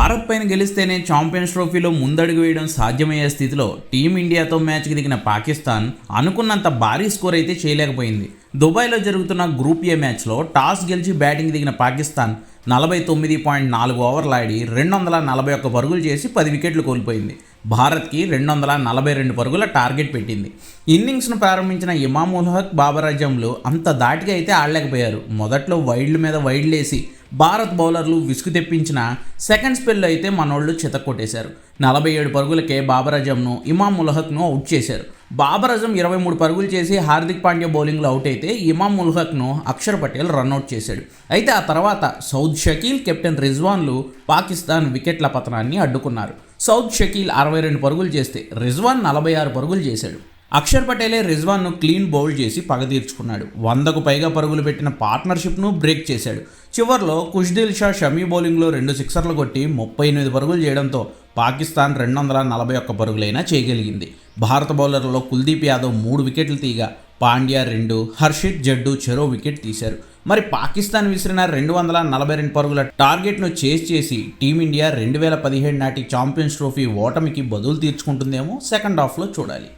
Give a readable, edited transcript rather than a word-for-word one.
భారత్ పైన గెలిస్తేనే ఛాంపియన్స్ ట్రోఫీలో ముందడుగు వేయడం సాధ్యమయ్యే స్థితిలో టీమిండియాతో మ్యాచ్కి దిగిన పాకిస్తాన్ అనుకున్నంత భారీ స్కోర్ అయితే చేయలేకపోయింది. దుబాయ్లో జరుగుతున్న గ్రూప్ ఏ మ్యాచ్లో టాస్ గెలిచి బ్యాటింగ్ దిగిన పాకిస్తాన్ 49.4 ఓవర్లు ఆడి 241 పరుగులు చేసి 10 వికెట్లు కోల్పోయింది. భారత్కి 242 పరుగుల టార్గెట్ పెట్టింది. ఇన్నింగ్స్ను ప్రారంభించిన ఇమామ్ ఉల్ హక్, బాబర్ అజంలు అంత దాటిగా అయితే ఆడలేకపోయారు. మొదట్లో వైడ్ల మీద వైడ్లేసి భారత్ బౌలర్లు విసుగు తెప్పించిన సెకండ్ స్పెల్లో అయితే మనోళ్లు చితక్కొట్టేశారు. 47 పరుగులకే బాబర్ అజంను, ఇమామ్ ఉల్ హక్ను అవుట్ చేశారు. బాబర్ అజం 23 పరుగులు చేసి హార్దిక్ పాండ్యా బౌలింగ్లో అవుట్ అయితే ఇమామ్ ఉల్ హక్ను అక్షర్ పటేల్ రన్అట్ చేశాడు. అయితే ఆ తర్వాత సౌద్ షకీల్, కెప్టెన్ రిజ్వాన్లు పాకిస్తాన్ వికెట్ల పతనాన్ని అడ్డుకున్నారు. సౌద్ షకీల్ 62 పరుగులు చేస్తే రిజ్వాన్ 46 పరుగులు చేశాడు. అక్షర్ పటేలే రిజ్వాన్ను క్లీన్ బౌల్ చేసి పగ తీర్చుకున్నాడు. 100కు పైగా పరుగులు పెట్టిన పార్ట్నర్షిప్ను బ్రేక్ చేశాడు. చివర్లో కుష్దిల్ షా షమీ బౌలింగ్లో 2 సిక్సర్లు కొట్టి 38 పరుగులు చేయడంతో పాకిస్తాన్ 241 పరుగులైనా చేయగలిగింది. భారత బౌలర్లలో కుల్దీప్ యాదవ్ 3 వికెట్లు తీయగా పాండ్యా 2, హర్షిత్ జడ్డు చెరో వికెట్ తీశారు. మరి పాకిస్తాన్ విసిరిన 242 పరుగుల టార్గెట్ను చేజ్ చేసి టీమిండియా 2017 నాటి ఛాంపియన్స్ ట్రోఫీ ఓటమికి బదులు తీర్చుకుంటుందేమో సెకండ్ హాఫ్లో చూడాలి.